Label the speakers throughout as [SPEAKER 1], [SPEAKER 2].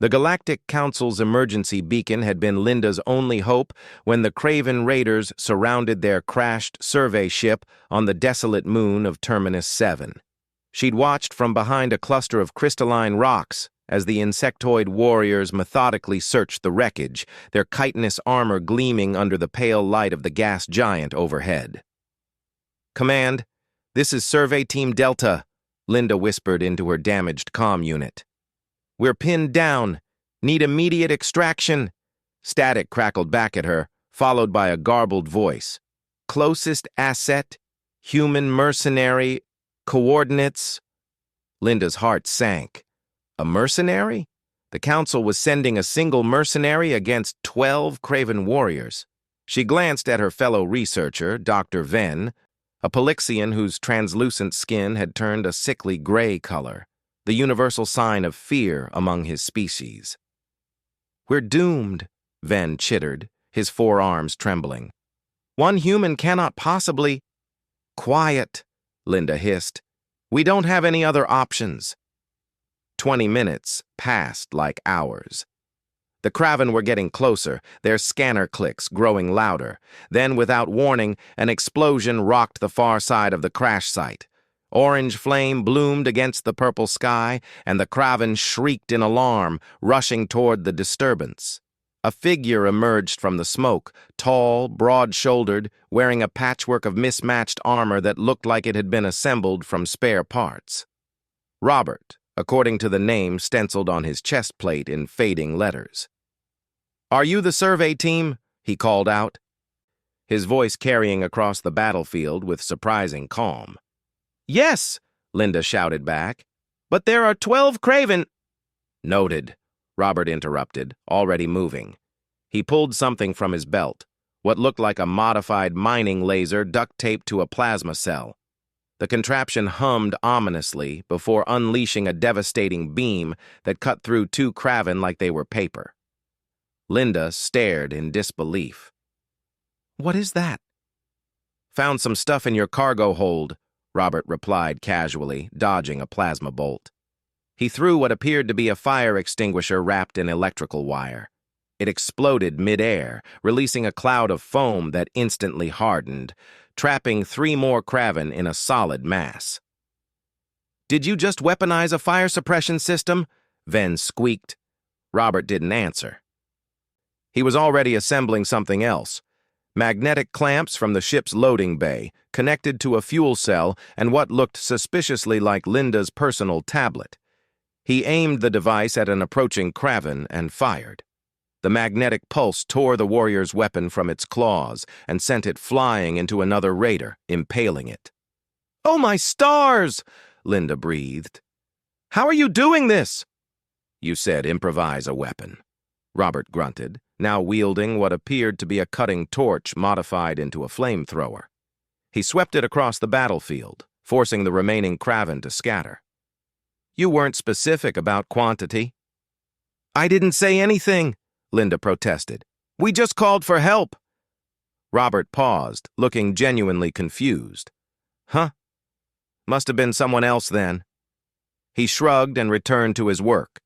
[SPEAKER 1] The Galactic Council's emergency beacon had been Linda's only hope when the Craven Raiders surrounded their crashed survey ship on the desolate moon of Terminus 7. She'd watched from behind a cluster of crystalline rocks as the insectoid warriors methodically searched the wreckage, their chitinous armor gleaming under the pale light of the gas giant overhead. "Command, this is Survey Team Delta," Linda whispered into her damaged comm unit. "We're pinned down. Need immediate extraction." Static crackled back at her, followed by a garbled voice. "Closest asset, human mercenary, coordinates." Linda's heart sank. A mercenary? The Council was sending a single mercenary against 12 Craven warriors. She glanced at her fellow researcher, Dr. Venn, a Polyxian whose translucent skin had turned a sickly gray color, the universal sign of fear among his species. "We're doomed," Venn chittered, his forearms trembling. "One human cannot possibly—" "Quiet," Linda hissed. "We don't have any other options." 20 minutes passed like hours. The Craven were getting closer, their scanner clicks growing louder. Then, without warning, an explosion rocked the far side of the crash site. Orange flame bloomed against the purple sky, and the Craven shrieked in alarm, rushing toward the disturbance. A figure emerged from the smoke, tall, broad-shouldered, wearing a patchwork of mismatched armor that looked like it had been assembled from spare parts. Robert, according to the name stenciled on his chest plate in fading letters. "Are you the survey team?" he called out, his voice carrying across the battlefield with surprising calm. "Yes," Linda shouted back, "but there are 12 Craven—" "Noted," Robert interrupted, already moving. He pulled something from his belt, what looked like a modified mining laser duct-taped to a plasma cell. The contraption hummed ominously before unleashing a devastating beam that cut through 2 Craven like they were paper. Linda stared in disbelief. "What is that?" "Found some stuff in your cargo hold," Robert replied casually, dodging a plasma bolt. He threw what appeared to be a fire extinguisher wrapped in electrical wire. It exploded mid-air, releasing a cloud of foam that instantly hardened, trapping 3 more Craven in a solid mass. "Did you just weaponize a fire suppression system?" Venn squeaked. Robert didn't answer. He was already assembling something else. Magnetic clamps from the ship's loading bay, connected to a fuel cell and what looked suspiciously like Linda's personal tablet. He aimed the device at an approaching Craven and fired. The magnetic pulse tore the warrior's weapon from its claws and sent it flying into another raider, impaling it. "Oh, my stars!" Linda breathed. "How are you doing this?" "You said improvise a weapon," Robert grunted, now wielding what appeared to be a cutting torch modified into a flamethrower. He swept it across the battlefield, forcing the remaining Craven to scatter. "You weren't specific about quantity." "I didn't say anything," Linda protested. "We just called for help." Robert paused, looking genuinely confused. "Huh? Must have been someone else then." He shrugged and returned to his work,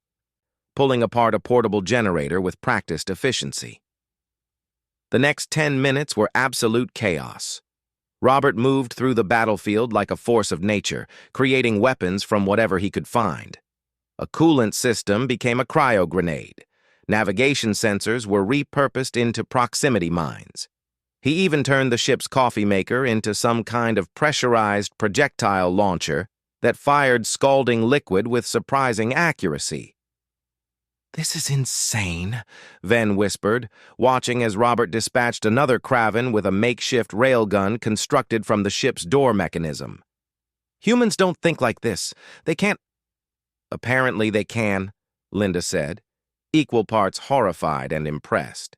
[SPEAKER 1] pulling apart a portable generator with practiced efficiency. The next 10 minutes were absolute chaos. Robert moved through the battlefield like a force of nature, creating weapons from whatever he could find. A coolant system became a cryo grenade. Navigation sensors were repurposed into proximity mines. He even turned the ship's coffee maker into some kind of pressurized projectile launcher that fired scalding liquid with surprising accuracy. "This is insane," Venn whispered, watching as Robert dispatched another Craven with a makeshift railgun constructed from the ship's door mechanism. "Humans don't think like this. They can't—" "Apparently they can," Linda said, equal parts horrified and impressed.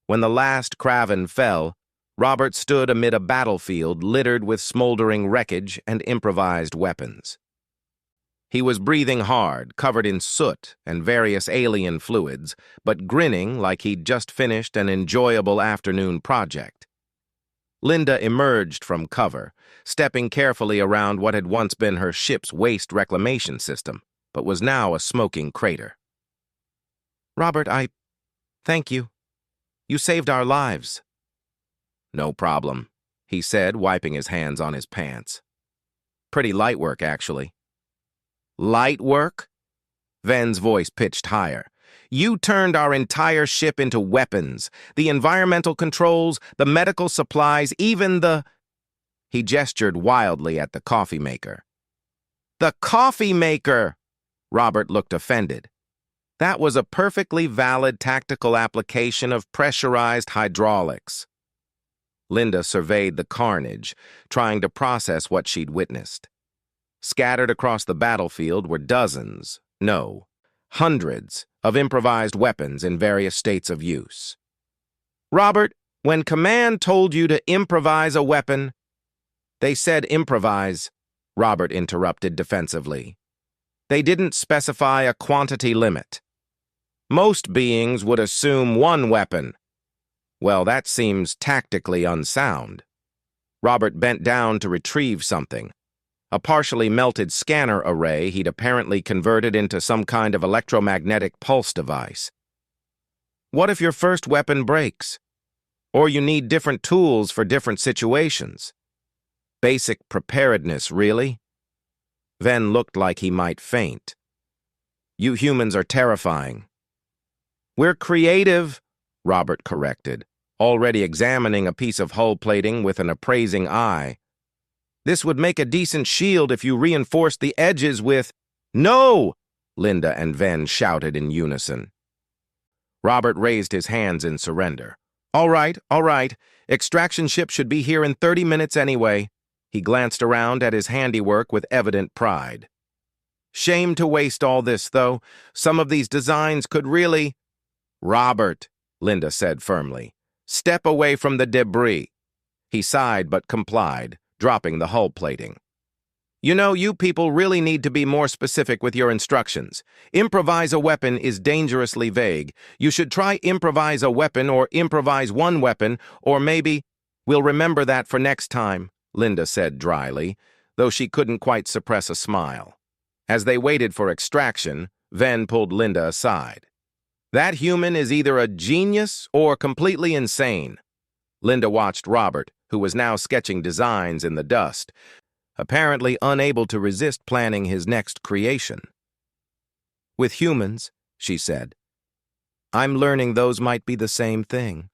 [SPEAKER 1] When the last Craven fell, Robert stood amid a battlefield littered with smoldering wreckage and improvised weapons. He was breathing hard, covered in soot and various alien fluids, but grinning like he'd just finished an enjoyable afternoon project. Linda emerged from cover, stepping carefully around what had once been her ship's waste reclamation system, but was now a smoking crater. Robert, thank you. You saved our lives. No problem, he said, wiping his hands on his pants. Pretty light work, actually. Light work? Ven's voice pitched higher. You turned our entire ship into weapons. The environmental controls, the medical supplies, even the... He gestured wildly at the coffee maker. The coffee maker! Robert looked offended. That was a perfectly valid tactical application of pressurized hydraulics. Linda surveyed the carnage, trying to process what she'd witnessed. Scattered across the battlefield were dozens, no, hundreds of improvised weapons in various states of use. Robert, when command told you to improvise a weapon, they said improvise, Robert interrupted defensively. They didn't specify a quantity limit. Most beings would assume one weapon. Well, that seems tactically unsound. Robert bent down to retrieve something. A partially melted scanner array he'd apparently converted into some kind of electromagnetic pulse device. What if your first weapon breaks? Or you need different tools for different situations? Basic preparedness, really? Ven looked like he might faint. You humans are terrifying. We're creative, Robert corrected, already examining a piece of hull plating with an appraising eye. This would make a decent shield if you reinforced the edges with... No! Linda and Ven shouted in unison. Robert raised his hands in surrender. All right. Extraction ship should be here in 30 minutes anyway. He glanced around at his handiwork with evident pride. Shame to waste all this, though. Some of these designs could really... Robert, Linda said firmly, step away from the debris. He sighed but complied, dropping the hull plating. You know, you people really need to be more specific with your instructions. Improvise a weapon is dangerously vague. You should try improvise a weapon or improvise one weapon, or maybe... We'll remember that for next time, Linda said dryly, though she couldn't quite suppress a smile. As they waited for extraction, Ven pulled Linda aside. That human is either a genius or completely insane. Linda watched Robert, who was now sketching designs in the dust, apparently unable to resist planning his next creation. With humans, she said, I'm learning those might be the same thing.